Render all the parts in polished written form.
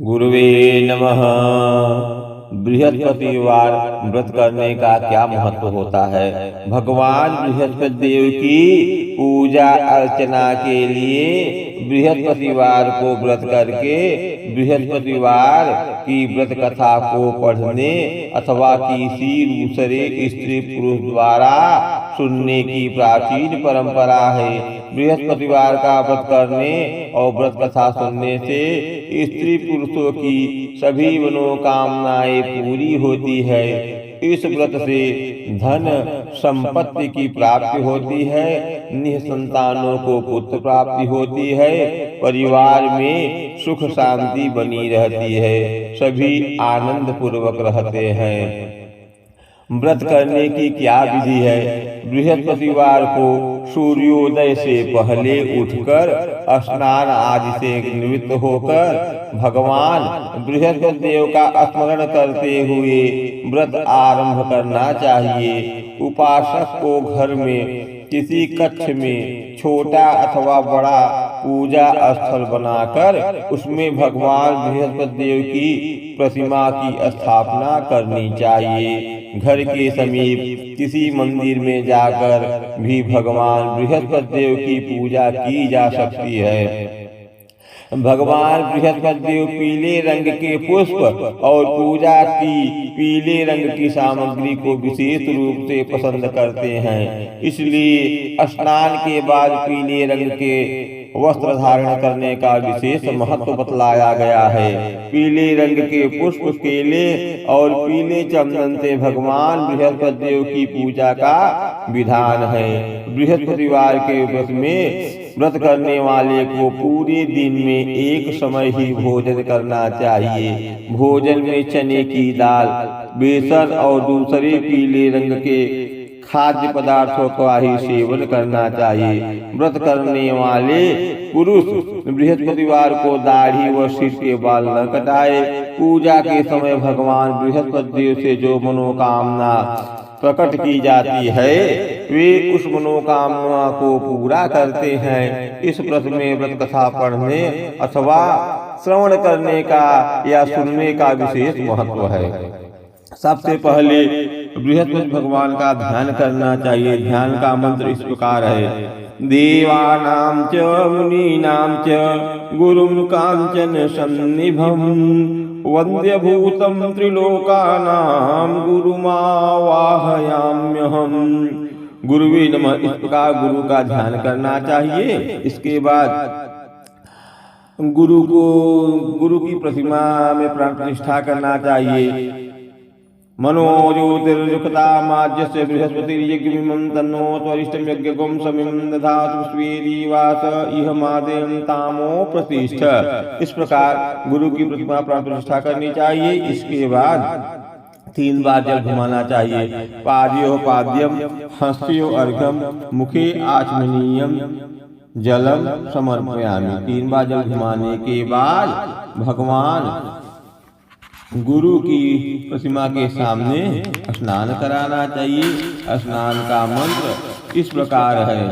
गुरुवे नमः। बृहस्पतिवार व्रत करने का क्या महत्व होता है? भगवान बृहस्पति देव की पूजा अर्चना के लिए बृहस्पतिवार को व्रत करके बृहस्पतिवार की व्रत कथा को पढ़ने अथवा किसी दूसरे स्त्री पुरुष द्वारा सुनने की प्राचीन परंपरा है। बृहस्पतिवार का व्रत करने और व्रत कथा सुनने से स्त्री पुरुषों की सभी मनोकामनाएं पूरी होती है। इस व्रत से धन संपत्ति की प्राप्ति होती है, निसंतानों को पुत्र प्राप्ति होती है, परिवार में सुख शांति बनी रहती है, सभी आनंद पूर्वक रहते हैं। व्रत करने की क्या विधि है? बृहस्पतिवार को सूर्योदय से पहले उठकर स्नान आदि से निवृत्त होकर भगवान बृहस्पति देव का स्मरण करते हुए व्रत आरंभ करना चाहिए। उपासक को घर में किसी कक्ष में छोटा अथवा बड़ा पूजा स्थल बनाकर उसमें भगवान बृहस्पति देव की प्रतिमा की स्थापना करनी चाहिए। घर के समीप किसी मंदिर में जाकर भी भगवान बृहस्पति देव की पूजा की जा सकती है। भगवान बृहस्पति देव पीले रंग के पुष्प और पूजा की पीले रंग की सामग्री को विशेष रूप से पसंद करते हैं, इसलिए स्नान के बाद पीले रंग के वस्त्र धारण करने का विशेष महत्व बतलाया गया है। पीले रंग के पुष्प, केले और पीले चंदन से भगवान बृहस्पति देव की पूजा का विधान है। बृहस्पतिवार के व्रत में व्रत करने वाले को पूरे दिन में एक समय ही भोजन करना चाहिए। भोजन में चने की दाल, बेसन और दूसरे पीले रंग के खाद्य पदार्थों का ही सेवन करना चाहिए। व्रत करने वाले पुरुष बृहस्पतिवार को दाढ़ी व सिर के बाल न कटाए। पूजा के समय भगवान बृहस्पति देव से जो मनोकामना प्रकट की जाती है वे उस मनोकामना को पूरा करते हैं। इस व्रत में व्रत कथा पढ़ने अथवा श्रवण करने का या सुनने का विशेष महत्व है। सबसे पहले बृहस्पति भगवान का ध्यान करना चाहिए। ध्यान का मंत्र इस प्रकार है: देवानां च मुनीनां च गुरुं कांचन सन्निभं वन्द्यभूतं त्रिलोकानां गुरुमावाहयाम्यहम्। गुरुवे नमः। इस प्रकार गुरु का ध्यान करना चाहिए। इसके बाद गुरु की प्रतिमा में प्राण प्रतिष्ठा करना चाहिए। मनोज्योतिर्युक्तामाज्यस्य बृहस्पतिर्यज्ञमिमं तन्नो त्वरिष्ठं यज्ञगं समिं दधातु स्वेदिवास इह मादेयं तामो प्रतिष्ठ। इस प्रकार गुरु की प्रतिमा प्राण प्रतिष्ठा करनी चाहिए। इसके बाद 3 बार जल घुमाना चाहिए। पाद्यो पाद्यम हस्तयो अर्घ्यम मुखे आचमनीयम जलम समर्पयामि। 3 बार जल घुमाने के बाद भगवान गुरु की प्रतिमा के सामने स्नान कराना चाहिए। स्नान का मंत्र इस प्रकार है: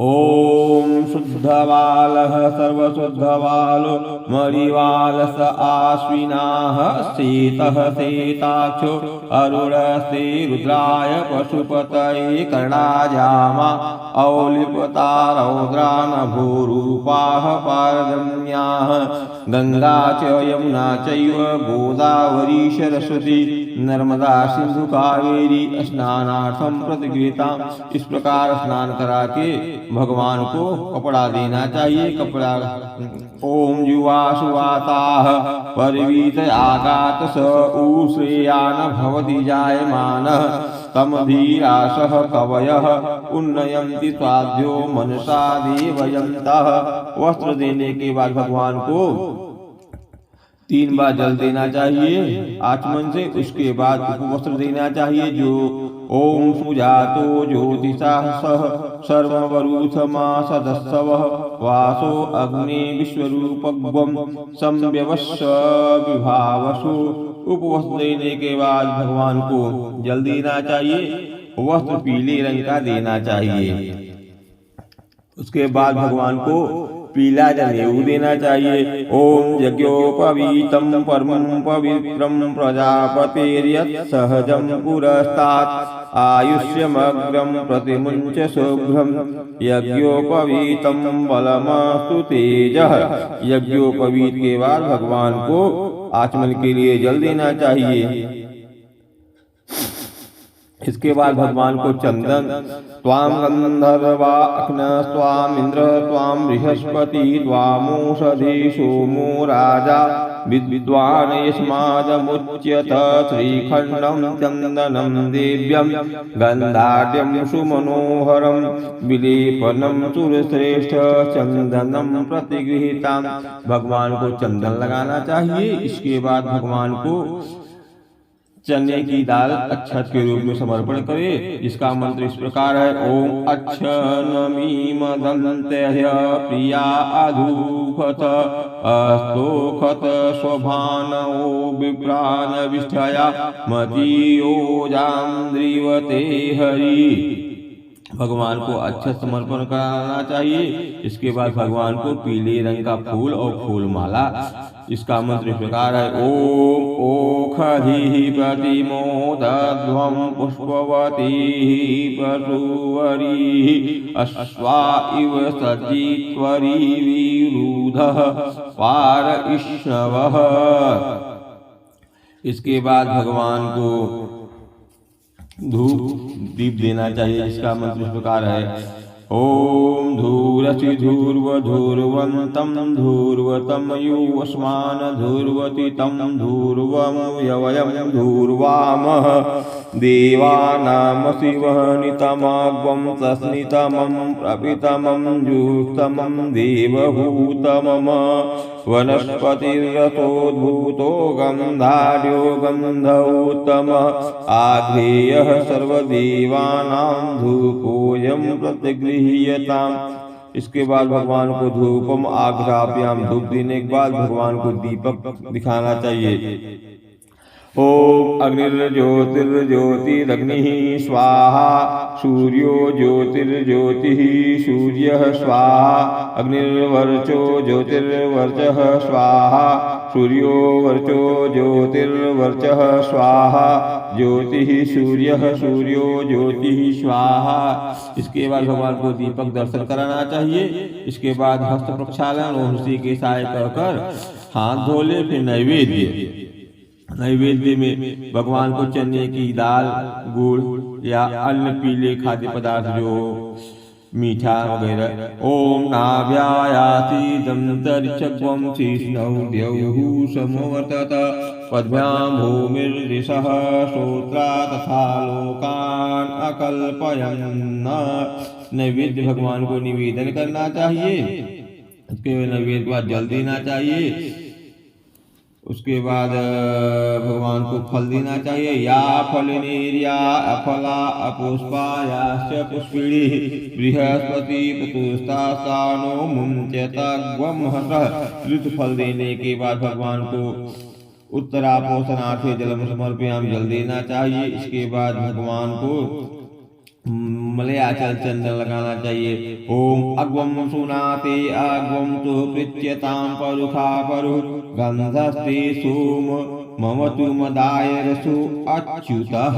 ओम शुद्धवालः सर्वशुद्धवालो मरिवालस आश्विनाः सेतः सेताक्षो अरुणस्ते रुद्राय पशुपतये कर्णाजामा औलिपता रौद्रानभूरूपाः पारदम्याः गंगा च यमुना चैव गोदावरी सरस्वती नर्मदा सिंधु कावेरी स्नानार्थम प्रतिगृहीता। इस प्रकार स्नान करा के भगवान को कपड़ा देना चाहिए। कपड़ा ओम युवासुवाताः परवीत आगात स ऊश्रेयान भवति जायमानः तम धीरासः कवयः उन्नयन्ति स्वाध्यो मनसा देवयन्तः। वस्त्र देने के बाद भगवान को 3 बार जल देना चाहिए आचमन से। उसके बाद उपवस्त्र देना चाहिए जो ओम सुजातो ज्योतिषा सह सर्ववरूथमासदस्सवः वासो अग्ने विश्वरूपग्वं संव्यवस्व विभावसु। उपवस्त्र देने के बाद भगवान को जल देना चाहिए। वस्त्र पीले रंग का देना चाहिए। उसके बाद भगवान को पीला जनेऊ देना चाहिए। ओम यज्ञोपवीतं परमं पवित्रं प्रजापतिर्यत् सहजं पुरस्तात् आयुष्यमग्रं प्रतिमुञ्च शुभ्रं यज्ञोपवीतं बलमस्तु तेजः। यज्ञोपवीत के बाद भगवान को आचमन के लिए जल देना चाहिए। इसके बाद भगवान को चंदन त्वाम गंधर्वा अग्न त्वाम इंद्र त्वाम बृहस्पति त्वामोषधि सोमो राजा विद्वान् यस्मादमुच्यत श्रीखंडं चंदनं दिव्यं गंधाढ्यं सुमनोहरं विलेपनं सुरश्रेष्ठ चंदनं प्रतिगृहीताम्। भगवान को चंदन लगाना चाहिए। इसके बाद भगवान को चने की दाल अक्षत के रूप में समर्पण करे। इसका मंत्र इस प्रकार है। ओम अच्छनमी मदन्त्य प्रिया अधूखत अस्तोखत स्वभानो विप्रान विष्ठया मतीयोजान्द्रिवते हरि। भगवान को अच्छा समर्पण कराना चाहिए। इसके बाद भगवान को पीले रंग का फूल और फूल माला। इसका मंत्र इस प्रकार है। ओम ओखधि प्रतिमोदध्वं पुष्पवती पशुवरी अश्वा इव सजित्वरी विरुधः पारइष्णवः। इसके बाद भगवान को धूप दीप देना चाहिए। इसका मंत्र इस प्रकार है। ओम धूरसि धूर्वधूर्वन्तं धूर्वतं युवस्मान धूर्वति तं धूर्वं यवयं धूर्वामः देवानामसि वहनितमाग्वं तस्नितमं प्रपितमं जुष्टमं देवभूतमम वनस्पतिरतोद्भूतो गन्धाढ्यो गन्धोत्तमः आघ्रेयः सर्वदेवानां धूपोऽयं प्रतिगृह्यताम्। इसके बाद भगवान को धूपम आघ्राप्याम धूप देने के बाद भगवान को दीपक दिखाना चाहिए। ओम अग्निर्ज्योतिर्ज्योतिरग्निः स्वाहा सूर्यो ज्योतिर्ज्योतिः सूर्यः स्वाहा अग्निर्वर्चो ज्योतिर्वर्चः स्वाहा सूर्यो वर्चो ज्योतिर्वर्चः स्वाहा ज्योतिः सूर्यः सूर्यो ज्योतिः स्वाहा। इसके बाद भगवान को दीपक दर्शन कराना चाहिए। इसके बाद हस्त प्रक्षालन और उसी के साय कर हाथ धो ले। फिर नैवेद्य में भगवान को चने की दाल गुड़ या अन्य पीले खाद्य पदार्थ जो मीठा वगैरह। ओम नाभ्यायाति दंतरिचग्वं शीष्णौ द्यौः समवर्तत पद्भ्यां भूमिर्दिशः श्रोत्रा तथा लोकान् अकल्पयन्। नैवेद्य भगवान को निवेदन करना चाहिए। उसके नैवेद्य के बाद जल देना चाहिए। उसके बाद भगवान को फल देना चाहिए। या फलनेर्या अफला अपुष्पायाश्च पुष्पिणी बृहस्पति पतुस्तासानो मुञ्चताग्वं हसः। ऋतु फल देने के बाद भगवान को उत्तरापोषणार्थे जलम समर्पयाम जल देना चाहिए। इसके बाद भगवान को मलयाचल चंदन लगाना चाहिए। ओम अग्वम सुनाते अग्वम तु पृच्यतां परुखा परु गंधस्ते सोम मम तु मदाय रसो अच्युतः।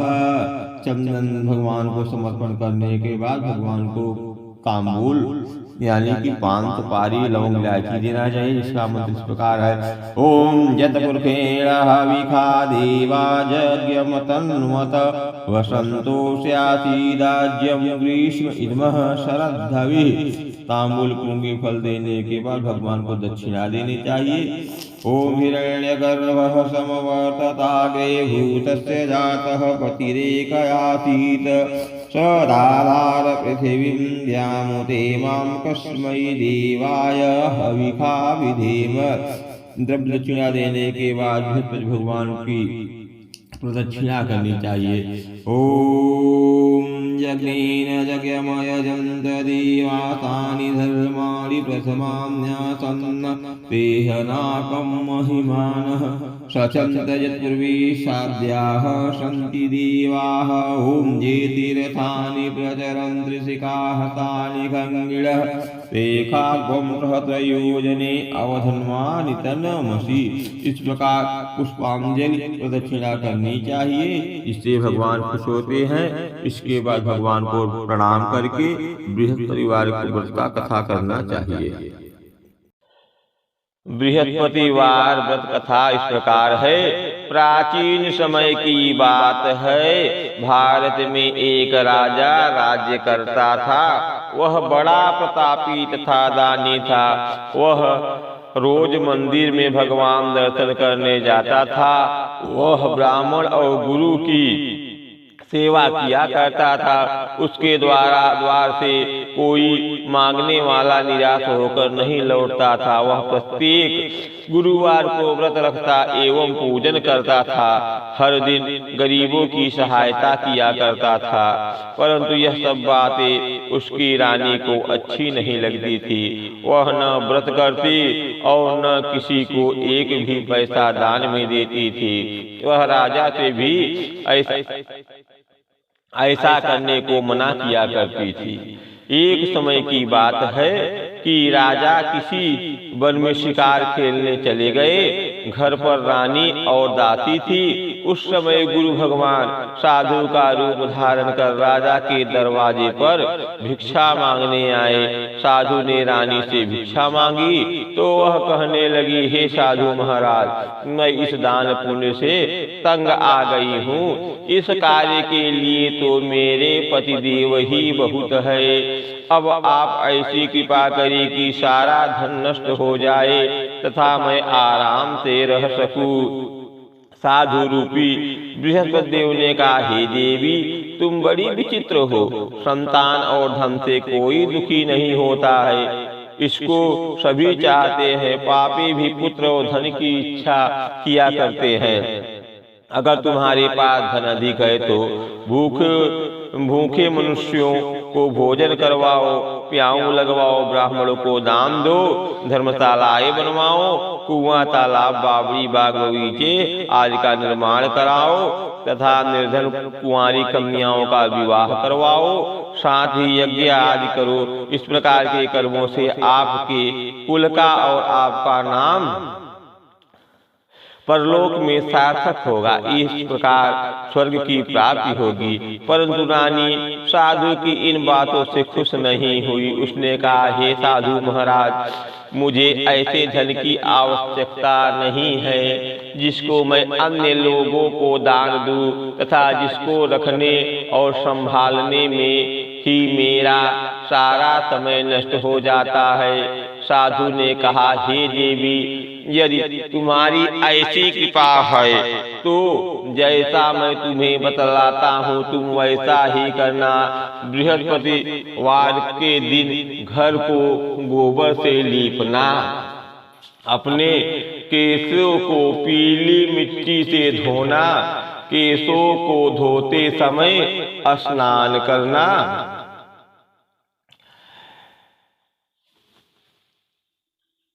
चंदन भगवान को समर्पण करने के बाद भगवान को तांबूल यानी कि पान सुपारी लवंग इलायची देना चाहिए। इसका मंत्र इस प्रकार है। ओम यत पुरुषेण हविखा देवा यज्ञमतन्वत वसंतो स्यासीदाज्यं ग्रीष्म इदमः शरद्धविः। तांबूल पुंगी फल देने के बाद भगवान को दक्षिणा देनी चाहिए। ओम हिरण्यगर्भः समवर्तताग्रे भूतस्य जातः पतिरेकयासीत् सदाधार पृथिवीं द्यामुते मां कस्मै देवाय हविखा विधेम। द्रव्य दक्षिणा देने के बाद भगवान की प्रदक्षिणा करनी चाहिए। ओम यज्ञेन यज्ञमयजन्त देवातानि धर्माणि प्रथमान्यासन्न तेहनाकं महिमानः सचन्त यत्पूर्वी साध्याः सन्ति देवाः ॐ ये तीर्थानि प्रचरन् त्रिशिखाः तानि खङ्गिणः रेखाग्वं सहस्रयोजने अवधन्वानि तन्मसि। इस प्रकार पुष्पांजलि प्रदक्षिणा करनी चाहिए, इससे भगवान खुश होते हैं। इसके बाद भगवान को प्रणाम करके बृहस्पतिवार को व्रत का कथा करना चाहिए। बृहस्पतिवार व्रत कथा इस प्रकार है। प्राचीन समय की बात है, भारत में एक राजा राज्य करता था। वह बड़ा प्रतापी तथा दानी था। वह रोज मंदिर में भगवान दर्शन करने जाता था। वह ब्राह्मण और गुरु की सेवा किया करता था। उसके द्वार से कोई मांगने वाला निराश होकर नहीं लौटता था। वह प्रत्येक गुरुवार को व्रत रखता एवं पूजन करता था। हर दिन गरीबों की सहायता किया करता था। परंतु यह सब बातें उसकी रानी को अच्छी नहीं लगती थी। वह न व्रत करती और न किसी को एक भी पैसा दान में देती थी। वह राजा से भी ऐसा करने को मना किया करती थी। एक समय की बात है कि राजा किसी वन में शिकार खेलने चले गए। घर पर रानी और दासी थी। उस समय गुरु भगवान साधु का रूप धारण कर राजा के दरवाजे पर भिक्षा मांगने आए। साधु ने रानी से भिक्षा मांगी तो वह कहने लगी, हे साधु महाराज, मैं इस दान पुण्य से तंग आ गई हूँ। इस कार्य के लिए तो मेरे पतिदेव ही बहुत है। अब आप ऐसी कृपा करें कि सारा धन नष्ट हो जाए तथा मैं आराम से रह सकूं। साधु रूपी बृहस्पति देव ने कहा, हे देवी, तुम बड़ी विचित्र हो। संतान और धन से कोई दुखी नहीं होता है, इसको सभी चाहते हैं। पापी भी पुत्र और धन की इच्छा किया करते हैं। अगर तुम्हारे पास धन अधिक है तो भूखे मनुष्यों को भोजन करवाओ, प्याऊ लगवाओ, ब्राह्मणों को दान दो, धर्मशालाएं बनवाओ, कुआं, तालाब, बावड़ी, बाग, बगीचे आदि का निर्माण कराओ तथा निर्धन कुंवारी कन्याओं का विवाह करवाओ। साथ ही यज्ञ आदि करो। इस प्रकार के कर्मों से आपके कुल का और आपका नाम परलोक में सार्थक होगा। इस प्रकार स्वर्ग की प्राप्ति होगी। परंतु रानी साधु की इन बातों से खुश नहीं हुई। उसने कहा, हे साधु महाराज, मुझे ऐसे धन की आवश्यकता नहीं है जिसको मैं अन्य लोगों को दान दूं तथा जिसको रखने और संभालने में ही मेरा सारा समय नष्ट हो जाता है। साधु ने कहा, हे देवी, यदि तुम्हारी ऐसी कृपा है तो जैसा मैं तुम्हें बतलाता हूँ तुम वैसा ही करना। बृहस्पतिवार के दिन घर को गोबर से लीपना, अपने केशों को पीली मिट्टी से धोना, केशों को धोते समय स्नान करना,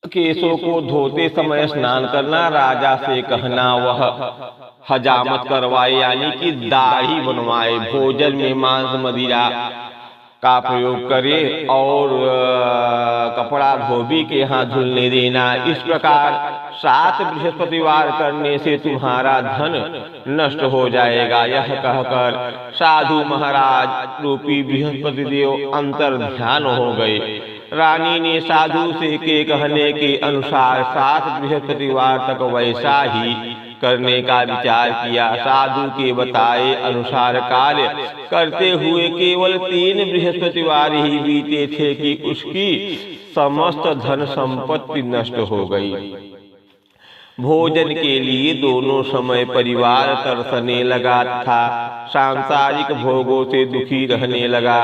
केशों को धोते समय स्नान करना, राजा से कहना वह हजामत करवाए यानी कि दाढ़ी बनवाए, भोजन में मांस मदिरा का प्रयोग करे और कपड़ा धोबी के यहाँ धुलने देना। इस प्रकार 7 बृहस्पतिवार करने से तुम्हारा धन नष्ट हो जाएगा। यह कहकर साधु महाराज रूपी बृहस्पति देव अंतर ध्यान हो गए। रानी ने साधु से के कहने के अनुसार 7 बृहस्पतिवार तक वैसा ही करने का विचार किया। साधु के बताए अनुसार कार्य करते हुए केवल 3 बृहस्पतिवार ही बीते थे कि उसकी समस्त धन संपत्ति नष्ट हो गई। भोजन के लिए दोनों समय परिवार तरसने लगा था, सांसारिक भोगों से दुखी रहने लगा।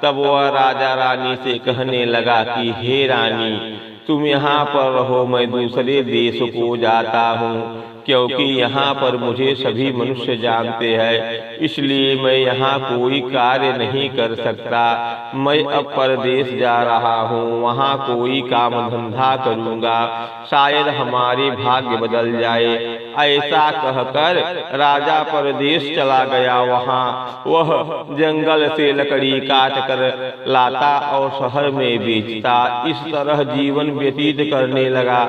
तब वह राजा रानी से कहने लगा कि हे रानी, तुम यहाँ पर रहो, मैं दूसरे देश को जाता हूँ, क्योंकि यहाँ पर मुझे सभी मनुष्य जानते हैं, इसलिए मैं यहाँ कोई कार्य नहीं कर सकता। मैं अब परदेश जा रहा हूँ, वहाँ कोई काम धंधा करूँगा, शायद हमारे भाग्य बदल जाए। ऐसा कहकर राजा परदेश चला गया। वहाँ वह जंगल से लकड़ी काट कर लाता और शहर में बेचता। इस तरह जीवन व्यतीत करने लगा।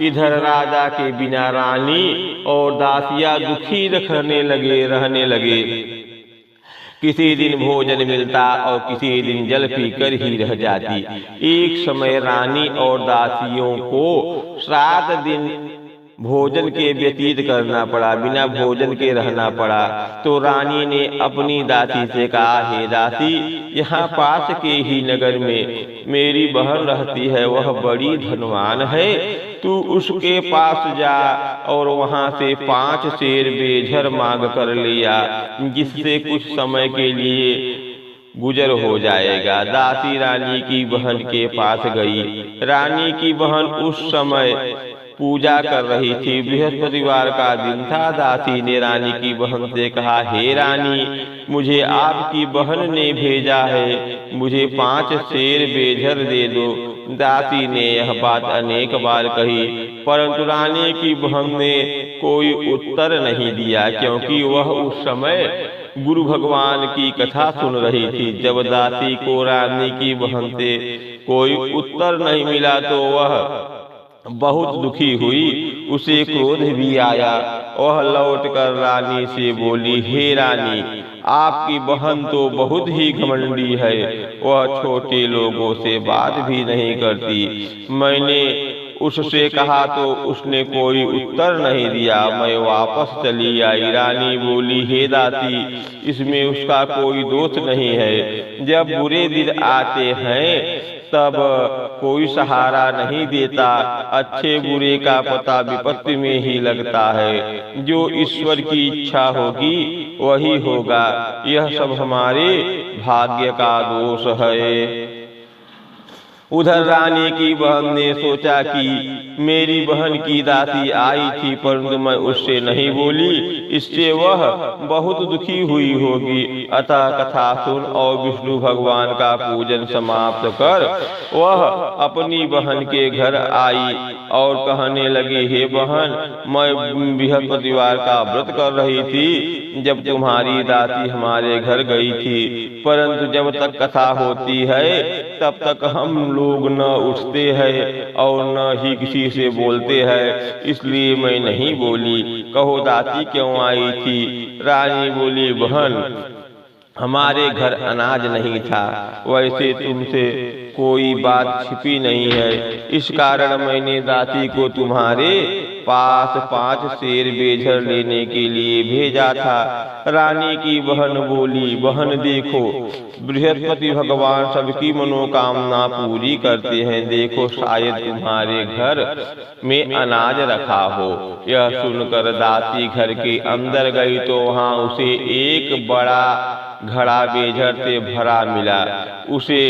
इधर राजा के बिना रानी और दासियां दुखी रहने लगे। किसी दिन भोजन मिलता और किसी दिन जल पीकर ही रह जाती। एक समय रानी और दासियों को 7 दिन भोजन के व्यतीत करना पड़ा, बिना भोजन के रहना पड़ा। तो रानी ने अपनी दासी से कहा, हे दासी, यहाँ पास के ही नगर में मेरी बहन रहती है, वह बड़ी धनवान है। तू उसके पास जा और वहाँ से 5 सेर बेझर मांग कर लिया, जिससे कुछ समय के लिए गुजर हो जाएगा। दासी रानी की बहन के पास गई। रानी की बहन उस समय पूजा कर रही थी। बृहस्पतिवार का दिन था। दासी ने रानी की बहन से कहा, हे रानी, मुझे आपकी बहन ने भेजा है, मुझे 5 सेर बेझर दे दो। दासी ने यह बात अनेक बार कही, परंतु रानी की बहन ने कोई उत्तर नहीं दिया, क्योंकि वह उस समय गुरु भगवान की कथा सुन रही थी। जब दासी को रानी की बहन से कोई उत्तर नहीं मिला तो वह बहुत दुखी हुई। उसे क्रोध भी आया। वह लौटकर रानी से बोली, हे रानी, आपकी बहन तो बहुत ही घमंडी है, वह छोटे लोगों से बात भी नहीं करती। मैंने उससे कहा तो उसने कोई उत्तर नहीं दिया, मैं वापस चली आई। रानी बोली, हे दासी, इसमें उसका कोई दोष नहीं है। जब बुरे दिन आते हैं तब कोई सहारा नहीं देता। अच्छे बुरे का पता विपत्ति में ही लगता है। जो ईश्वर की इच्छा होगी वही होगा। यह सब हमारे भाग्य का दोष है। उधर रानी की बहन ने सोचा कि मेरी बहन की दासी आई थी, परंतु मैं उससे नहीं बोली, इससे वह बहुत दुखी हुई होगी। अतः कथा सुन और विष्णु भगवान का पूजन समाप्त कर वह अपनी बहन के घर आई और कहने लगी, हे बहन, मैं बृहस्पतिवार का व्रत कर रही थी जब तुम्हारी दासी हमारे घर गई थी, परंतु जब तक कथा होती है तब तक हम लोग न उठते हैं और न ही किसी से बोलते हैं, इसलिए मैं नहीं बोली। कहो दासी क्यों आई थी? रानी बोली, बहन, हमारे घर अनाज नहीं था, वैसे तुमसे कोई बात छिपी नहीं है, इस कारण मैंने दासी को तुम्हारे पास 5 सेर बेझर लेने के लिए भेजा था। रानी की बहन बोली, बहन देखो, बृहस्पति भगवान सबकी मनोकामना पूरी करते हैं, देखो शायद तुम्हारे घर में अनाज रखा हो। यह सुनकर दासी घर के अंदर गई तो वहाँ उसे एक बड़ा घड़ा बेझर से भरा मिला। उसे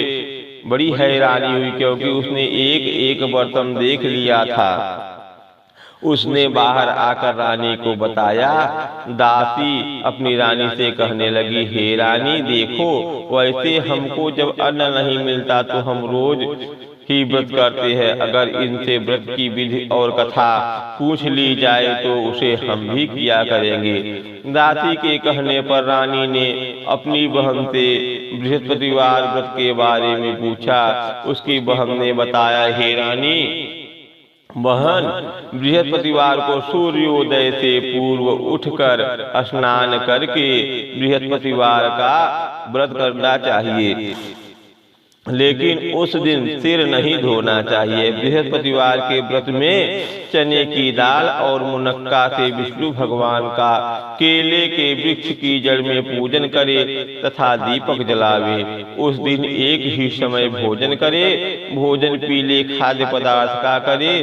बड़ी हैरानी हुई, क्योंकि उसने एक एक बर्तन देख लिया था। उसने बाहर आकर रानी को बताया। दासी अपनी रानी से कहने लगी, हे रानी देखो, वैसे हमको जब अन्न नहीं मिलता तो हम रोज ही व्रत करते हैं, अगर इनसे व्रत की विधि और कथा पूछ ली जाए तो उसे हम भी किया करेंगे। दासी के कहने पर रानी ने अपनी बहन से बृहस्पतिवार व्रत के बारे में पूछा। उसकी बहन ने बताया, हे रानी बहन, बृहस्पतिवार को सूर्योदय से पूर्व उठकर स्नान करके बृहस्पतिवार का व्रत करना चाहिए, लेकिन उस दिन सिर नहीं धोना चाहिए। बृहस्पतिवार के व्रत में चने की दाल और मुनक्का से विष्णु भगवान का केले के वृक्ष की जड़ में पूजन करे तथा दीपक जलावे। उस दिन एक ही समय भोजन करे, भोजन पीले खाद्य पदार्थ का करे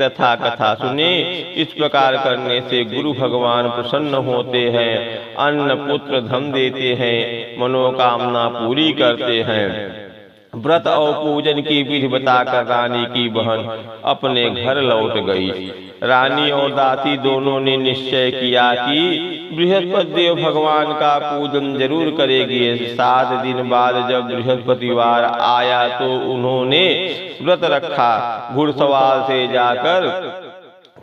तथा कथा सुने। इस प्रकार करने से गुरु भगवान प्रसन्न होते हैं, अन्न पुत्र धन देते हैं, मनोकामना पूरी करते हैं। व्रत और पूजन की विधि बताकर रानी की बहन अपने घर लौट गई। रानी और दासी दोनों ने निश्चय किया कि बृहस्पति देव भगवान का पूजन जरूर करेगी। 7 दिन बाद जब बृहस्पतिवार आया तो उन्होंने व्रत रखा। घुड़सवार से जाकर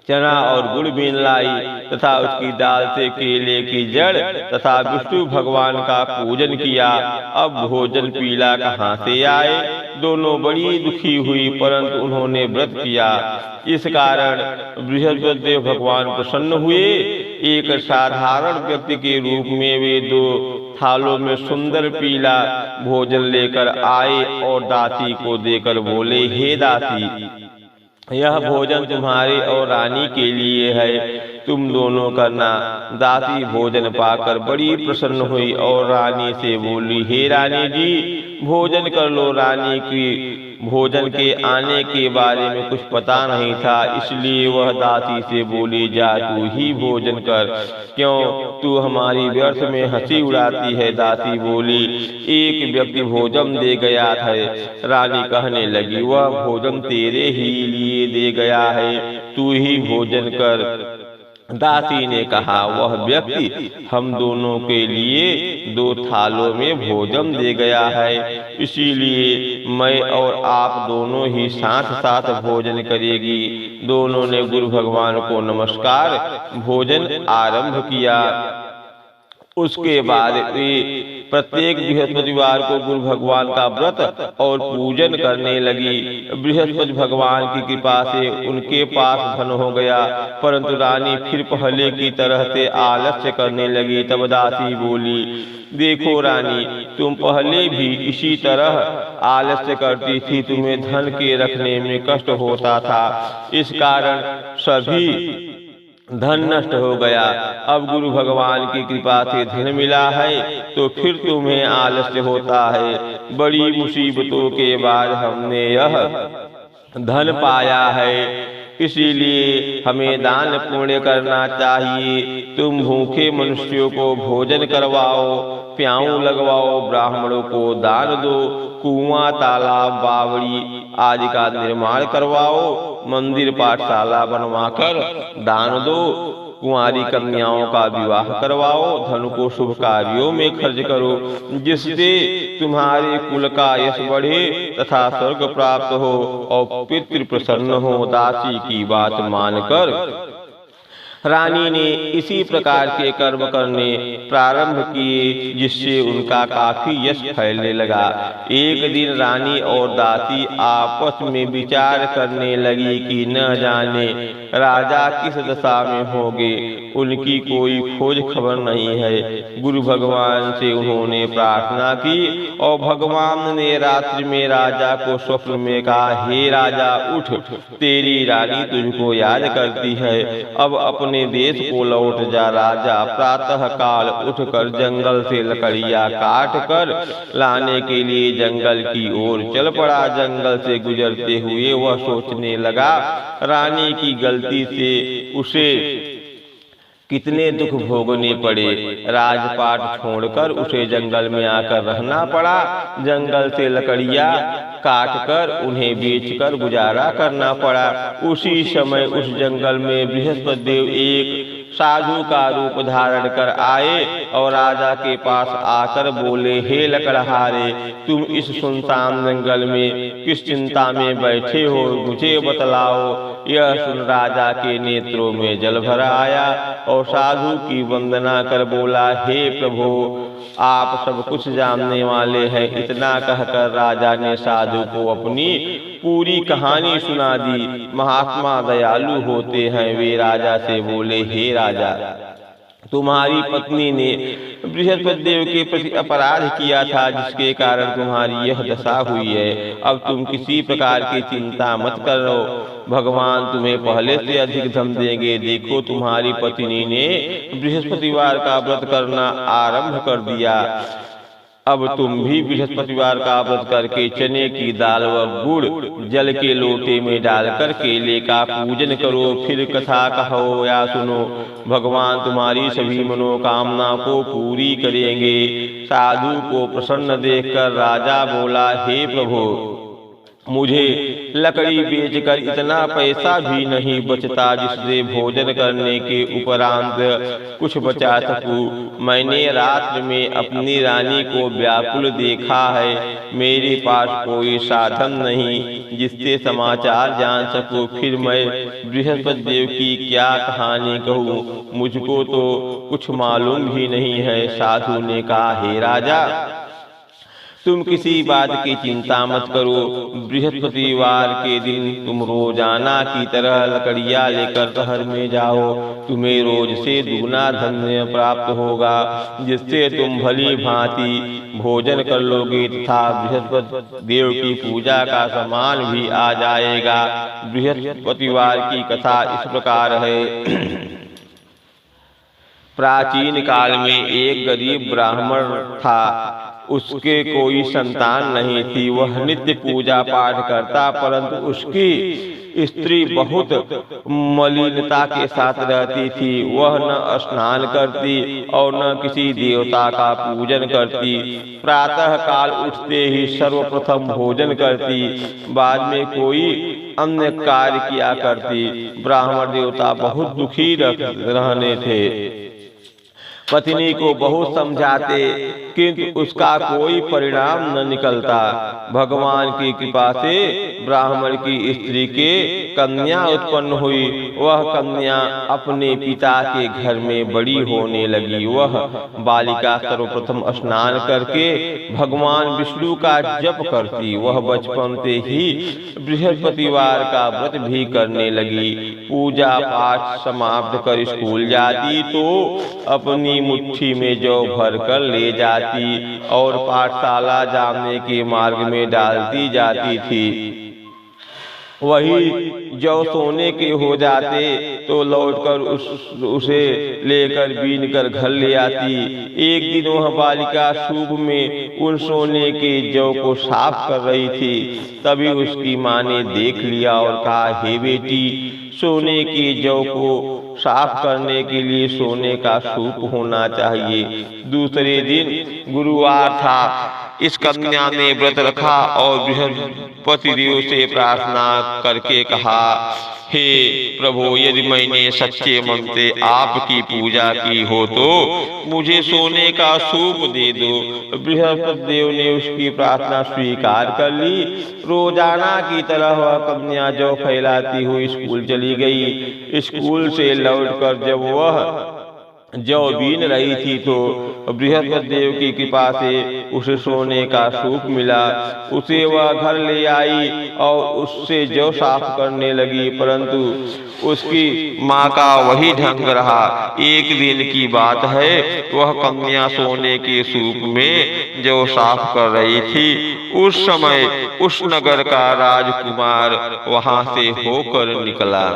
चना और गुड़ बीन लाई तथा उसकी दाल से केले की जड़ तथा विष्णु भगवान का पूजन किया। अब भोजन पीला कहाँ से आए? दोनों बड़ी दुखी हुई, परंतु उन्होंने व्रत किया। इस कारण बृहस्पति देव भगवान प्रसन्न हुए। एक साधारण व्यक्ति के रूप में वे 2 थालों में सुंदर पीला भोजन लेकर आए और दासी को देकर बोले, हे दासी, यह भोजन तुम्हारे और रानी के लिए है, तुम दोनों करना। दासी भोजन पाकर बड़ी प्रसन्न हुई और रानी से बोली, हे रानी जी, भोजन कर लो। रानी की भोजन के आने के बारे में कुछ पता नहीं था, इसलिए वह दासी से बोली, जा तू ही भोजन कर, क्यों तू हमारी व्यर्थ में हंसी उड़ाती है। दासी बोली, एक व्यक्ति भोजन दे गया था। रानी कहने लगी, वह भोजन तेरे ही लिए दे गया है, तू ही भोजन कर। दासी ने कहा, वह व्यक्ति हम दोनों के लिए 2 थालों में भोजन दे गया है, इसीलिए मैं और आप दोनों ही साथ साथ भोजन करेगी। दोनों ने गुरु भगवान को नमस्कार भोजन आरंभ किया। उसके बाद वे प्रत्येक बृहस्पतिवार को गुरु भगवान का व्रत और पूजन करने लगी। बृहस्पति भगवान की कृपा से उनके पास धन हो गया, परंतु रानी फिर पहले की तरह से आलस्य करने लगी। तब दासी बोली, देखो रानी, तुम पहले भी इसी तरह आलस्य करती थी, तुम्हें धन के रखने में कष्ट होता था, इस कारण सभी धन नष्ट हो गया। अब गुरु भगवान की कृपा से धन मिला है तो फिर तुम्हें आलस्य होता है। बड़ी मुसीबतों के बाद हमने यह धन पाया है, इसीलिए हमें दान पुण्य करना चाहिए। तुम भूखे मनुष्यों को भोजन करवाओ, प्याऊ लगवाओ, ब्राह्मणों को दान दो, कुआं, तालाब, बावड़ी आदि का निर्माण करवाओ, मंदिर पाठशाला बनवाकर दान दो, कुंवारी कन्याओं का विवाह करवाओ, धन को शुभ कार्यों में खर्च करो, जिससे तुम्हारे कुल का यश बढ़े तथा स्वर्ग प्राप्त हो और पितृ प्रसन्न हो। दासी की बात मानकर रानी ने इसी प्रकार के कर्म करने प्रारंभ किए, जिससे उनका काफी यश फैलने लगा। एक दिन रानी और दासी आपस में विचार करने लगी कि न जाने राजा किस दशा में होंगे, उनकी कोई खोज खबर नहीं है। गुरु भगवान से उन्होंने प्रार्थना की और भगवान ने रात्रि में राजा को स्वप्न में कहा, हे राजा, उठ, तेरी रानी तुझको याद करती है, अब अपने देश को लौट जा। राजा प्रातः काल उठकर जंगल से लकड़ियां काट कर लाने के लिए जंगल की ओर चल पड़ा। जंगल से गुजरते हुए वह सोचने लगा, रानी की गलती से उसे कितने दुख भोगने पड़े। राजपाट छोड़कर उसे जंगल में आकर रहना पड़ा। जंगल से लकड़ियां काटकर उन्हें बेचकर गुजारा करना पड़ा। उसी समय उस जंगल में बृहस्पति देव एक साधु का रूप धारण कर आए और राजा के पास आकर बोले, हे लकड़हारे, तुम इस सुनसान जंगल में किस चिंता में बैठे हो, मुझे बतलाओ। यह सुन राजा के नेत्रों में जल भर आया और साधु की वंदना कर बोला, हे प्रभु, आप सब कुछ जानने वाले हैं। इतना कहकर राजा ने साधु को अपनी पूरी कहानी सुना दी। महात्मा दयालु होते हैं। वे राजा से बोले, हे राजा, तुम्हारी पत्नी ने बृहस्पति देव के प्रति अपराध किया था, जिसके कारण तुम्हारी यह दशा हुई है। अब तुम किसी प्रकार की चिंता मत करो, भगवान तुम्हें पहले से अधिक धन देंगे। देखो, तुम्हारी पत्नी ने बृहस्पतिवार का व्रत करना आरंभ कर दिया। अब तुम भी बृहस्पतिवार का व्रत करके चने की दाल व गुड़ जल के लोटे में डालकर केले का पूजन करो। फिर कथा कहो या सुनो, भगवान तुम्हारी सभी मनोकामना को पूरी करेंगे। साधु को प्रसन्न देखकर राजा बोला, हे प्रभु, मुझे लकड़ी बेचकर इतना पैसा भी नहीं बचता जिससे भोजन करने के उपरांत कुछ बचा सकूं। मैंने रात्र में अपनी रानी को व्याकुल देखा है। मेरे पास कोई साधन नहीं जिससे समाचार जान सकूं। फिर मैं बृहस्पति देव की क्या कहानी कहूँ, मुझको तो कुछ मालूम भी नहीं है। साधु ने कहा, हे राजा, तुम किसी बात की चिंता मत करो। बृहस्पतिवार के दिन तुम रोजाना की तरह लकड़ियाँ लेकर शहर में जाओ। तुम्हें रोज से दुगना धन प्राप्त होगा, जिससे तुम भली भांति भोजन कर लोगे तथा बृहस्पति देव की पूजा का सामान भी आ जाएगा। बृहस्पतिवार की कथा इस प्रकार है। प्राचीन काल में एक गरीब ब्राह्मण था। उसके कोई संतान नहीं थी। वह नित्य पूजा पाठ करता, परंतु उसकी स्त्री बहुत मलिनता के साथ रहती थी। वह न स्नान करती और न किसी देवता का पूजन करती। प्रातः काल उठते ही सर्वप्रथम भोजन करती, बाद में कोई अन्य कार्य किया करती। ब्राह्मण देवता बहुत दुखी रहने थे। पत्नी को बहुत समझाते, किंतु उसका कोई परिणाम न निकलता। भगवान की कृपा से ब्राह्मण की स्त्री के कन्या उत्पन्न हुई। वह कन्या अपने पिता के घर में बड़ी होने लगी। वह बालिका सर्वप्रथम स्नान करके भगवान विष्णु का जप करती। वह बचपन से ही बृहस्पतिवार का व्रत भी करने लगी। पूजा पाठ समाप्त कर स्कूल जाती तो अपनी मुट्ठी में जौ भर कर ले जाती और पाठशाला जाने के मार्ग में डालती जाती थी। वही जौ सोने के हो जाते तो लौटकर उसे लेकर बीन कर घर ले आती। एक दिन वह बालिका सूप में उन सोने के जौ को साफ कर रही थी। तभी उसकी माँ ने देख लिया और कहा, हे बेटी, सोने के जौ को साफ करने के लिए सोने का सूप होना चाहिए। दूसरे दिन गुरुवार था। इस कन्या ने व्रत रखा और बृहस्पति देव से प्रार्थना करके कहा, हे प्रभु, यदि मैंने सच्चे मन से आपकी पूजा की हो तो मुझे सोने का सूप दे दो। बृहस्पति देव ने उसकी प्रार्थना स्वीकार कर ली। रोजाना की तरह वह कन्या जौ फैलाती हुई स्कूल चली गई। स्कूल से लौटकर जब वह जौ बीन रही थी तो बृहस्पति देव की कृपा से उसे सोने का सूप मिला। उसे वह घर ले आई और उससे जौ साफ करने लगी, परंतु उसकी माँ का वही ढंग रहा। एक दिन की बात है, वह कन्या सोने के सूप में जौ साफ कर रही थी। उस समय उस नगर का राजकुमार वहां से होकर निकला।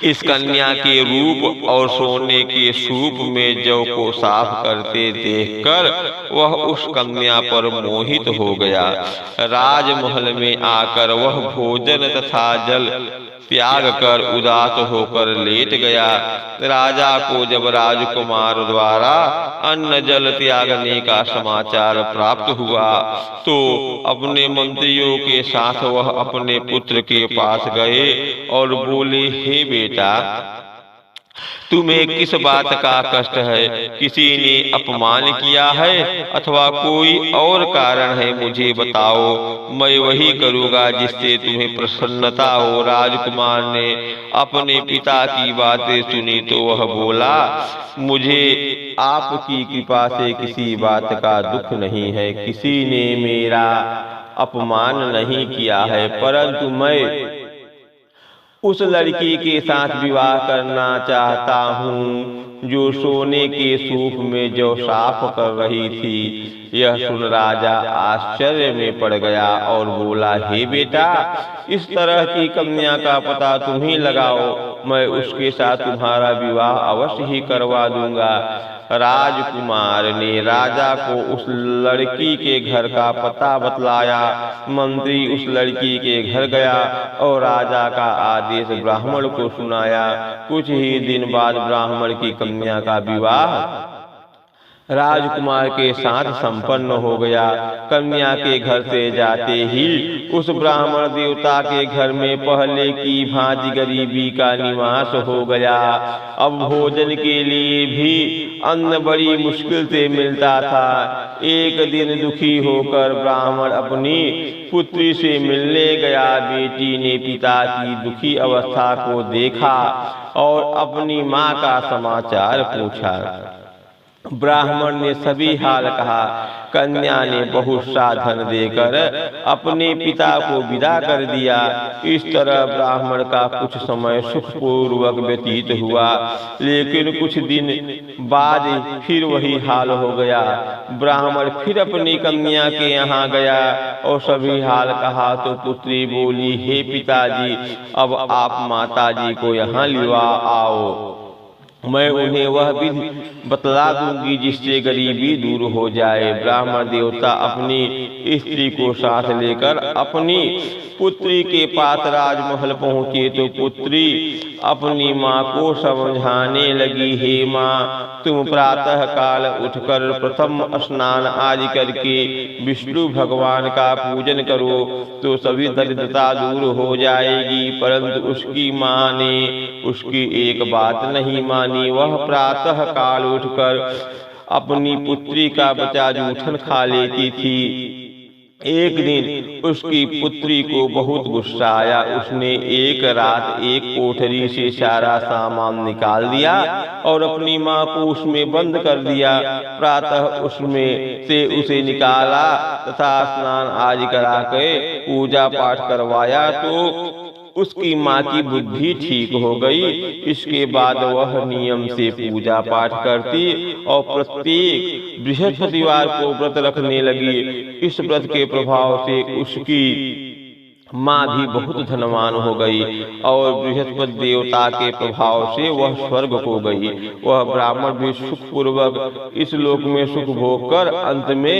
इस कन्या के रूप और सोने के सूप में जौ को साफ करते देखकर वह उस कन्या पर मोहित हो गया। राजमहल में आकर वह भोजन तथा जल त्याग कर उदास होकर लेट गया। राजा को जब राजकुमार द्वारा अन्न जल त्यागने का समाचार प्राप्त हुआ तो अपने मंत्रियों के साथ वह अपने पुत्र के पास गए और बोले, हे बेटा, तुम्हें किस बात का कष्ट है? किसी ने अपमान किया है अथवा कोई और कारण है? मुझे बताओ, मैं वही करूँगा जिससे तुम्हें प्रसन्नता हो। राजकुमार ने अपने पिता की बातें सुनी तो वह बोला, मुझे आपकी कृपा से किसी बात का दुख नहीं है। किसी ने मेरा अपमान नहीं किया है, परंतु मैं उस लड़की के साथ विवाह करना चाहता हूँ जो सोने के सूप में जौ साफ कर रही थी। यह सुन राजा आश्चर्य में पड़ गया और बोला, हे बेटा, इस तरह की कन्या का पता तुम ही लगाओ, मैं उसके साथ तुम्हारा विवाह अवश्य ही करवा दूंगा। राजकुमार ने राजा को उस लड़की के घर का पता बतलाया। मंत्री उस लड़की के घर गया और राजा का आदेश ब्राह्मण को सुनाया। कुछ ही दिन बाद ब्राह्मण की कन्या का विवाह राजकुमार के साथ संपन्न हो गया। कन्या के घर से जाते ही उस ब्राह्मण देवता के घर में पहले की भांति गरीबी का निवास हो गया। अब भोजन के लिए भी अन्न बड़ी मुश्किल से मिलता था। एक दिन दुखी होकर ब्राह्मण अपनी पुत्री से मिलने गया। बेटी ने पिता की दुखी अवस्था को देखा और अपनी माँ का समाचार पूछा। ब्राह्मण ने सभी हाल कहा। कन्या ने बहुत सा धन देकर अपने पिता को विदा कर दिया। इस तरह ब्राह्मण का कुछ समय सुखपूर्वक व्यतीत हुआ, लेकिन कुछ दिन बाद फिर वही हाल हो गया। ब्राह्मण फिर अपनी कन्या के यहाँ गया और सभी हाल कहा तो पुत्री बोली, हे पिताजी, अब आप माताजी को यहाँ लिवा आओ। मैं उन्हें वह विधि बतला दूंगी जिससे गरीबी दूर हो जाए। ब्राह्मण देवता अपनी स्त्री को साथ लेकर अपनी पुत्री के पास राजमहल पहुँचे तो पुत्री अपनी माँ को समझाने लगी, हे माँ, तुम प्रातः काल उठकर प्रथम स्नान आदि करके विष्णु भगवान का पूजन करो तो सभी दरिद्रता दूर हो जाएगी। परंतु उसकी माँ ने उसकी एक बात नहीं मानी। वह प्रातः काल उठकर अपनी पुत्री का बचा जूठन खा लेती थी। एक दिन उसकी पुत्री को बहुत गुस्सा आया। उसने एक रात एक कोठरी से सारा सामान निकाल दिया और अपनी माँ को उसमें बंद कर दिया। प्रातः उसमें से उसे निकाला तथा स्नान आदि करा के पूजा पाठ करवाया तो उसकी माँ की बुद्धि ठीक हो गई। इसके बाद वह नियम से पूजा पाठ करती और प्रत्येक बृहस्पतिवार को व्रत रखने लगी। इस व्रत के प्रभाव से उसकी माँ भी बहुत धनवान हो गई और बृहस्पति देवता के प्रभाव से वह स्वर्ग को गई। वह ब्राह्मण भी सुखपूर्वक इस लोक में सुख भोग कर अंत में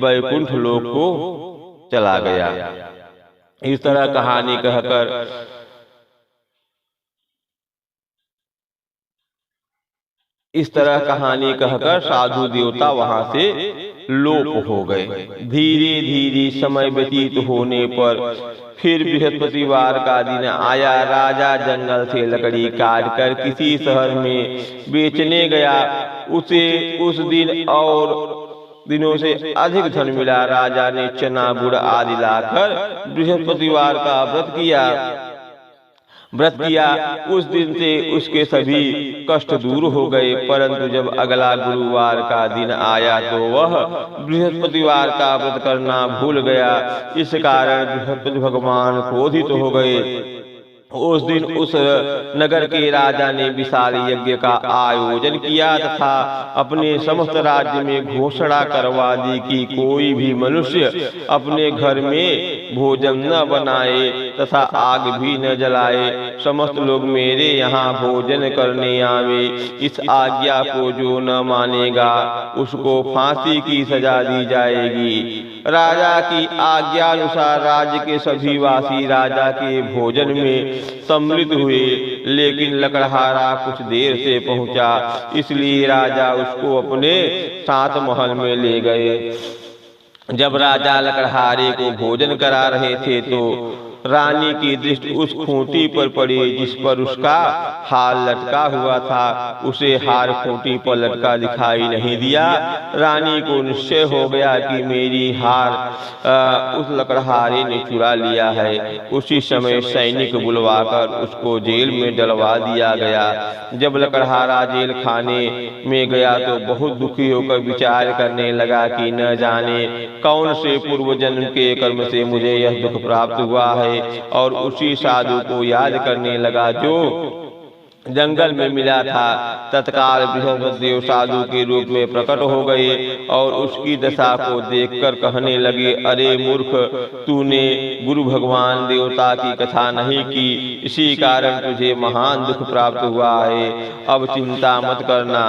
वैकुंठ लोक को चला गया। इस तरह कहानी कहकर साधु देवता वहां से लोप हो गए। धीरे धीरे समय व्यतीत होने पर फिर बृहस्पतिवार का दिन आया। राजा जंगल से लकड़ी काट कर किसी शहर में बेचने गया। उसे उस दिन और दिनों से अधिक धन मिला। राजा ने चना गुड़ आदि लाकर बृहस्पतिवार का व्रत किया। उस दिन से उसके सभी कष्ट दूर हो गए। परंतु जब अगला गुरुवार का दिन आया तो वह बृहस्पतिवार का व्रत करना भूल गया। इस कारण बृहस्पति भगवान क्रोधित हो गए। उस दिन उस नगर के राजा ने विशाल यज्ञ का आयोजन किया तथा अपने समस्त राज्य में घोषणा करवा दी कि कोई भी मनुष्य अपने घर में भोजन न बनाए तथा आग भी न जलाए। समस्त लोग मेरे यहाँ भोजन करने आवे। इस आज्ञा को जो न मानेगा उसको फांसी की सजा दी जाएगी। राजा की आज्ञा अनुसार राज्य के सभी वासी राजा के भोजन में सम्मिलित हुए, लेकिन लकड़हारा कुछ देर से पहुंचा, इसलिए राजा उसको अपने साथ महल में ले गए। जब राजा लकड़हारे को भोजन करा रहे थे तो रानी की दृष्टि उस खूंटी पर पड़ी जिस पर उसका हार लटका हुआ था। उसे हार खूंटी पर लटका दिखाई नहीं दिया। रानी को निश्चय हो गया कि मेरी हार उस लकड़हारे ने चुरा लिया है। उसी समय सैनिक बुलवाकर उसको जेल में डलवा दिया गया। जब लकड़हारा जेल खाने में गया तो बहुत दुखी होकर विचार करने लगा कि न जाने कौन से पूर्व जन्म के कर्म से मुझे यह दुख प्राप्त हुआ है, और उसी साधु को याद करने लगा जो जंगल में मिला था। तत्काल बृहस्पति देव साधु के रूप में प्रकट हो गए और उसकी दशा को देखकर कहने लगे, अरे मूर्ख, तूने गुरु भगवान देवता की कथा नहीं की, इसी कारण तुझे महान दुख प्राप्त हुआ है। अब चिंता मत करना।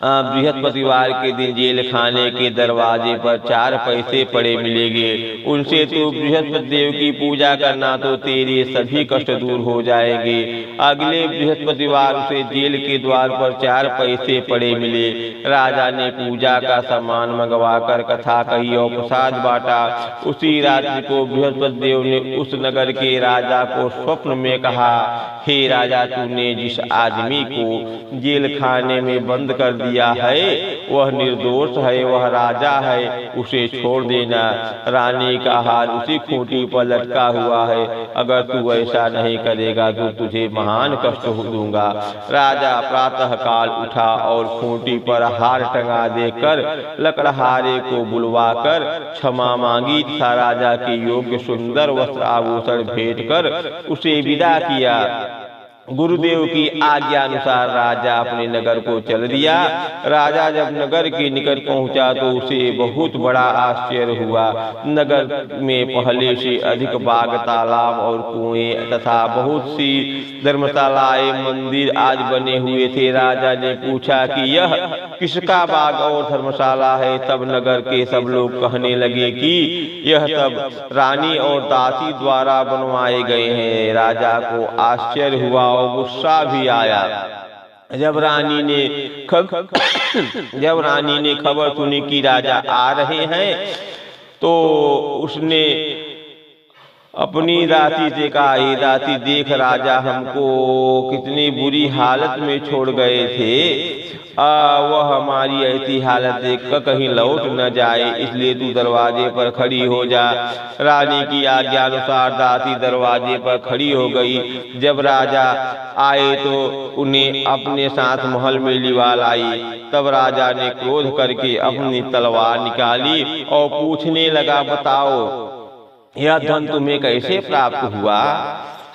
बृहस्पतिवार के दिन जेल खाने के दरवाजे पर 4 पैसे पड़े मिलेंगे। उनसे तू बृहस्पति देव की पूजा करना तो तेरे सभी कष्ट दूर हो जाएंगे। अगले बृहस्पतिवार उसे जेल के द्वार पर 4 पैसे पड़े मिले। राजा ने पूजा का सामान मंगवा कर कथा कही और प्रसाद बांटा। उसी रात्रि को बृहस्पति देव ने उस नगर के राजा को स्वप्न में कहा, हे राजा, तूने जिस आदमी को जेल खाने में बंद कर दिया है वह निर्दोष है, वह राजा है, उसे छोड़ देना। रानी का हार उसी खूंटी पर लटका हुआ है, अगर तू ऐसा नहीं करेगा तो तुझे महान कष्ट दूंगा। राजा प्रातः काल उठा और खूंटी पर हार टंगा देकर लकड़हारे को बुलवाकर क्षमा मांगी तथा राजा के योग्य सुंदर वस्त्र आभूषण भेंट कर उसे विदा किया। गुरुदेव की आज्ञा अनुसार राजा अपने नगर को चल दिया। राजा जब नगर के निकट पहुंचा तो उसे बहुत बड़ा आश्चर्य हुआ। नगर में पहले से अधिक बाग, तालाब और कुएं तथा बहुत सी धर्मशालाएं, मंदिर आज बने हुए थे। राजा ने पूछा कि यह किसका बाग और धर्मशाला है? तब नगर के सब लोग कहने लगे कि यह सब रानी और दासी द्वारा बनवाए गए हैं। राजा को आश्चर्य हुआ और गुस्सा भी आया। जब रानी ने खबर सुनी कि राजा आ रहे हैं तो उसने अपनी दासी से कहा, ये दासी देख, राजा हमको कितनी बुरी हालत में छोड़ गए थे, वह हमारी ऐसी हालत देखकर कहीं लौट न जाए, इसलिए तू दरवाजे पर खड़ी हो जा। रानी की आज्ञा अनुसार दासी दरवाजे पर खड़ी हो गई। जब राजा आए तो उन्हें अपने साथ महल में लिवा लाई। तब राजा ने क्रोध करके अपनी तलवार निकाली और पूछने लगा, बताओ यह धन तुम्हें कैसे प्राप्त हुआ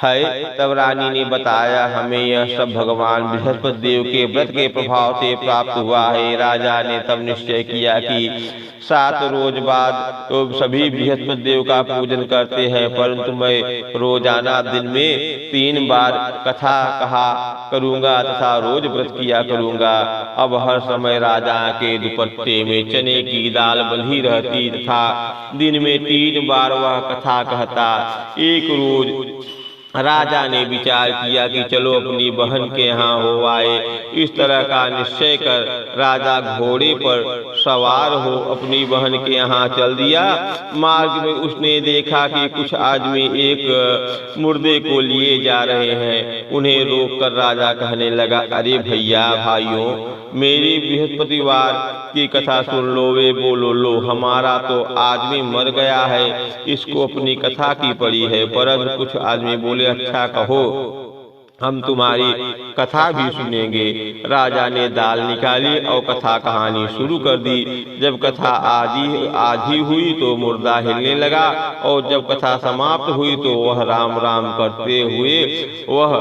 है? तब रानी ने बताया, हमें यह सब भगवान बृहस्पति देव के व्रत के प्रभाव से प्राप्त हुआ है। राजा ने तब निश्चय किया कि 7 रोज बाद तो सभी बृहस्पति देव का पूजन करते हैं, परंतु मैं रोजाना दिन में 3 बार कथा कहा करूंगा तथा रोज व्रत किया करूंगा। अब हर समय राजा के दुपट्टे में चने की दाल बंधी रहती तथा दिन में 3 बार वह कथा कहता। एक रोज राजा ने विचार किया कि चलो अपनी बहन के यहाँ हो आए। इस तरह का निश्चय कर राजा घोड़े पर सवार हो अपनी बहन के यहाँ चल दिया। मार्ग में उसने देखा कि कुछ आदमी एक मुर्दे को लिए जा रहे हैं। उन्हें रोककर राजा कहने लगा, अरे भैया भाइयों, मेरी बृहस्पतिवार की कथा सुन लो, वे बोलो, लो हमारा तो आदमी मर गया है, इसको अपनी कथा की पड़ी है। परंतु कुछ आदमी बोले, अच्छा कहो, हम तुम्हारी कथा भी सुनेंगे। राजा ने दाल निकाली और कथा कहानी शुरू कर दी। जब कथा आधी हुई तो मुर्दा हिलने लगा और जब कथा समाप्त हुई तो वह राम राम करते हुए वह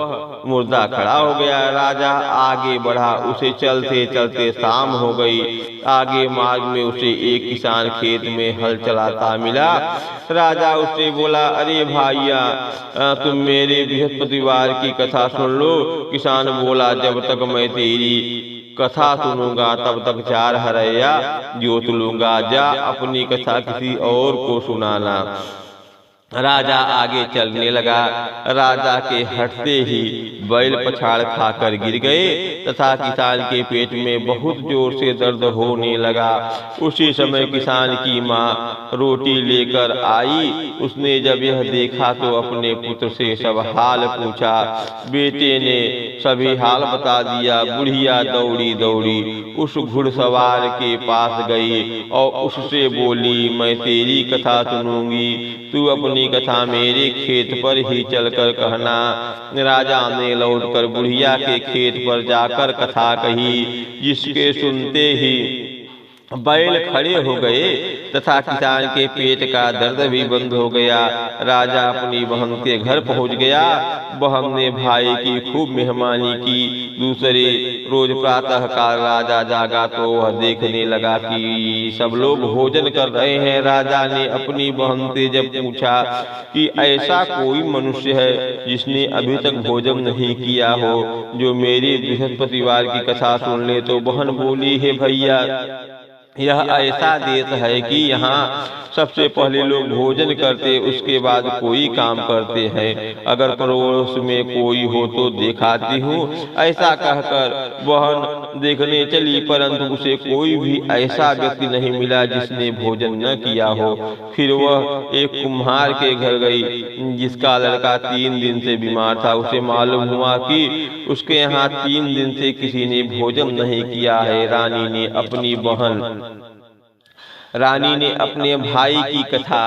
मुर्दा खड़ा हो गया। राजा आगे बढ़ा, उसे चलते चलते शाम हो गई। आगे मार्ग में उसे एक किसान खेत में हल चलाता मिला। राजा उससे बोला, अरे भाइया, तुम मेरे बृहस्पतिवार की कथा सुन लो। किसान बोला, जब तक मैं तेरी कथा सुनूंगा तब तक 4 हरैया जोत लूंगा, जा अपनी कथा किसी और को सुनाना। राजा आगे चलने लगा। राजा के हटते ही बैल पछाड़ खाकर गिर गए तथा किसान के पेट में बहुत जोर से दर्द होने लगा। उसी समय किसान की माँ रोटी लेकर आई। उसने जब यह देखा तो अपने पुत्र से सब हाल पूछा। बेटे ने सभी हाल बता दिया। बुढ़िया दौड़ी दौड़ी उस घुड़सवार के पास गई और उससे बोली, मैं तेरी कथा सुनूंगी, तू अपनी कथा मेरे खेत पर ही चलकर कहना। राजा ने लौटकर बुढ़िया के खेत पर जाकर कथा कही, जिसके सुनते ही बैल खड़े हो गए तथा किसान के पेट का दर्द भी बंद हो गया। राजा अपनी बहन के घर पहुंच गया। बहन ने भाई की खूब मेहमानी की। दूसरे रोज प्रातः काल राजा जागा तो वह देखने लगा कि सब लोग भोजन कर रहे हैं। राजा ने अपनी बहन से जब पूछा कि ऐसा कोई मनुष्य है जिसने अभी तक भोजन नहीं किया हो, जो मेरी बृहस्पतिवार की कथा सुन ले, तो बहन बोली, हे भैया, यह ऐसा देश है कि यहाँ सबसे पहले लोग भोजन करते, उसके बाद कोई काम करते हैं। अगर पड़ोस में कोई हो तो दिखाती हूँ। ऐसा कहकर बहन देखने चली, परंतु उसे कोई भी ऐसा व्यक्ति नहीं मिला जिसने भोजन न किया हो। फिर वह एक कुम्हार के घर गई, जिसका लड़का 3 दिन से बीमार था। उसे मालूम हुआ कि उसके यहाँ 3 दिन से किसी ने भोजन नहीं किया है। रानी ने अपने भाई की कथा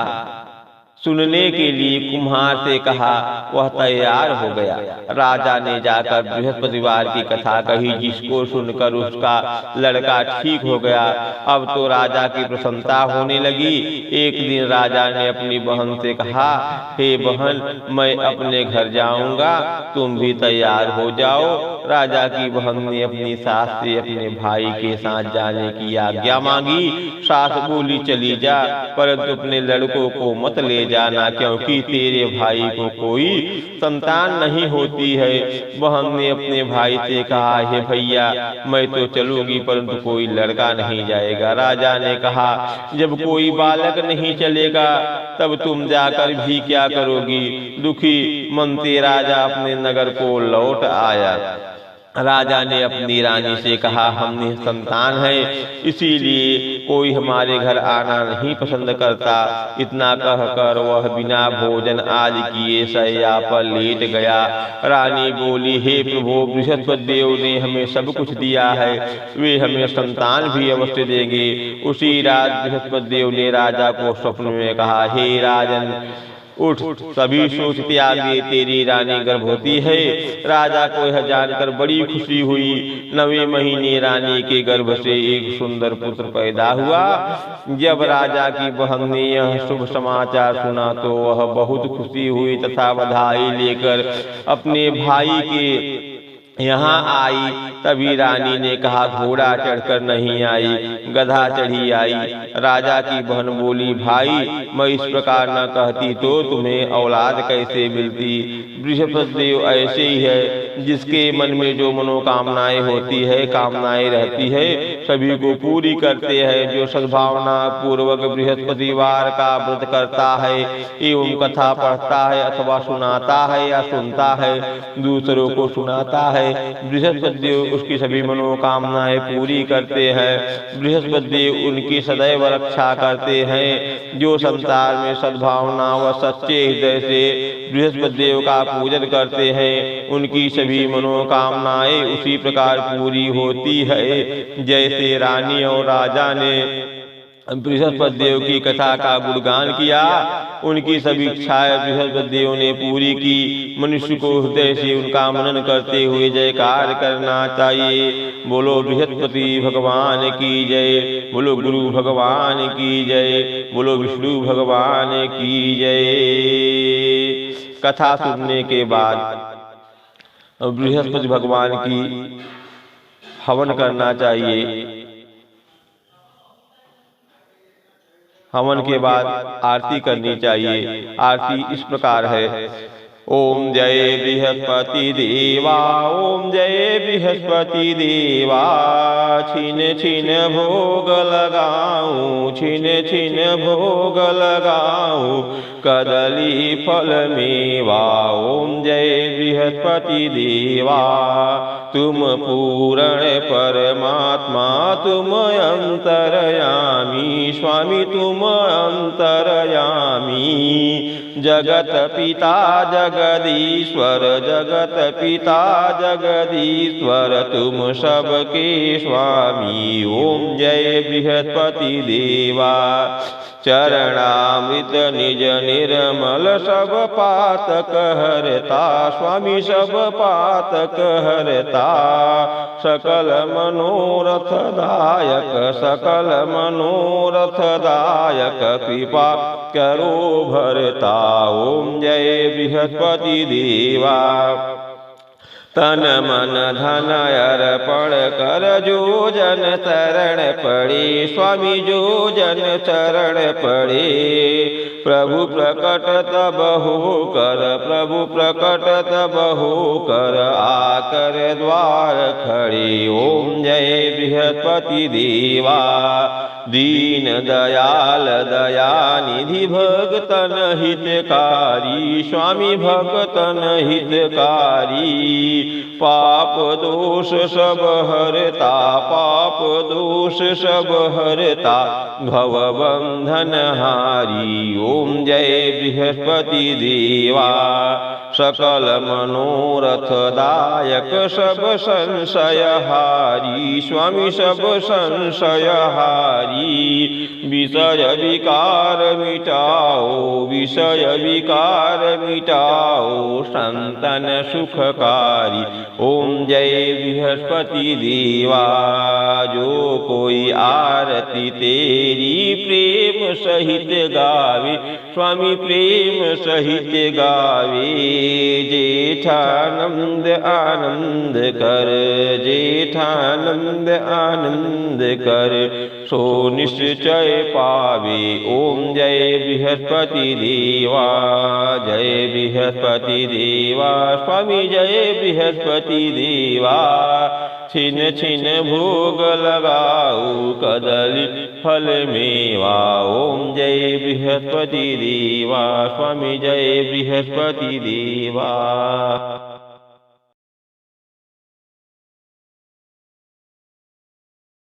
सुनने के लिए कुम्हार से कहा। वह तैयार हो गया। राजा ने जाकर बृहस्पतिवार की कथा कही, जिसको सुनकर उसका लड़का ठीक हो गया। अब तो राजा की प्रसन्नता होने लगी। एक दिन राजा ने अपनी बहन से कहा, हे बहन, मैं अपने घर जाऊंगा, तुम भी तैयार हो जाओ। राजा की बहन ने अपनी सास से अपने भाई के साथ जाने की आज्ञा मांगी। सास बोली, चली जा, परंतु अपने लड़कों को मत ले जाना, क्योंकि तेरे भाई को कोई संतान नहीं होती है। बहन ने अपने भाई से कहा, हे भैया, मैं तो चलूंगी, परंतु कोई लड़का नहीं जाएगा। राजा ने कहा, जब कोई बालक नहीं चलेगा तब तुम जाकर भी क्या करोगी। दुखी मन से राजा अपने नगर को लौट आया। राजा ने अपनी रानी से कहा, हमने संतान है, इसीलिए कोई हमारे घर आना नहीं पसंद करता। इतना कहकर वह बिना भोजन आज किए शैया पर लेट गया। रानी बोली, हे प्रभु, बृहस्पति देव ने हमें सब कुछ दिया है, वे हमें संतान भी अवश्य देंगे। उसी रात बृहस्पति देव ने राजा को स्वप्न में कहा, हे राजन, उठ, सभी सोच त्यागे, तेरी रानी गर्भवती है। राजा को यह जानकर बड़ी खुशी हुई। 9वें महीने रानी के गर्भ से एक सुंदर पुत्र पैदा हुआ। जब राजा की बहन ने यह शुभ समाचार सुना तो वह बहुत खुशी हुई तथा बधाई लेकर अपने भाई के यहाँ आई। तभी रानी ने कहा, घोड़ा चढ़कर नहीं आई, गधा चढ़ी आई। राजा की बहन बोली, भाई, मैं इस प्रकार न कहती तो तुम्हें औलाद कैसे मिलती। बृहस्पति देव ऐसे ही है, जिसके मन में जो मनोकामनाएं होती है, कामनाएं रहती है, सभी को पूरी करते हैं। जो सद्भावना पूर्वक बृहस्पतिवार का व्रत करता है एवं कथा पढ़ता है अथवा सुनाता है या सुनता है, दूसरों को सुनाता है, बृहस्पति देव उसकी सभी मनोकामनाएं पूरी करते हैं। बृहस्पति देव उनकी सदैव रक्षा करते हैं। जो संसार में सद्भावना व सच्चे हृदय से बृहस्पति देव का पूजन करते हैं, उनकी सभी मनोकामनाएं उसी प्रकार पूरी होती है। जैसे रानी और राजा ने बृहस्पति देव की कथा का गुणगान किया, उनकी सभी इच्छाएं बृहस्पति देव ने पूरी की। मनुष्य को हृदय से उनका मनन करते हुए जयकार करना चाहिए। बोलो बृहस्पति भगवान की जय, बोलो गुरु भगवान की जय, बोलो विष्णु भगवान की जय। कथा सुनने के बाद बृहस्पति भगवान की हवन करना चाहिए। हवन के बाद आरती करनी चाहिए। आरती इस प्रकार है, ओम जय बृहस्पति देवा, ओम जय बृहस्पति देवा। छिन छिन भोग लगाऊं, छिन छिन भोग लगाऊं, कदली फल मेवा। ओम जय बृहस्पति देवा, तुम पूर्ण परमात्मा, तुम अंतर्यामी स्वामी, तुम अंतर्यामी। जगत पिता जगदीश्वर, जगत पिता जगदीश्वर, तुम सबके स्वामी। ओम जय बृहस्पति देवा। चरणामृत निज निर्मल, सब पातक हरता स्वामी, सब पातक हरता। सकल मनोरथ दायक, सकल मनोरथ दायक, कृपा करो भरता। ओम जय बृहस्पति देवा। तन मन धन अर्पण कर जो जन शरण पड़े। स्वामी जो जन शरण पड़े। प्रभु प्रकट तब हो कर, प्रभु प्रकट तब हो कर, आकर द्वार खड़े। ओम जय बृहस्पति देवा। दीन दयाल दयानिधि भक्तन हितकारी। स्वामी भक्तन हितकारी। पाप दोष सब हरता, पाप दोष सब हरता, भव बंधन हारी। ओम जय बृहस्पति देवा। सकल मनोरथ दायक सब संशय हारी। स्वामी सब संशय हारी। विषय विकार मिटाओ, विषय विकार मिटाओ, संतन सुखकारी। ओम जय बृहस्पति देवा। जो कोई आरती तेरी प्रेम सहित गावे। स्वामी प्रेम सहित गावे। जेठानंद आनंद कर, जेठानंद आनंद कर, सो निश्चय पावे। ओम जय बृहस्पति देवा। जय बृहस्पति देवा। स्वामी जय बृहस्पति देवा। छिन छिन भोग लगाऊ, कदली फल मेवा। ओम जय बृहस्पति देवा। स्वामी जय बृहस्पति देवा।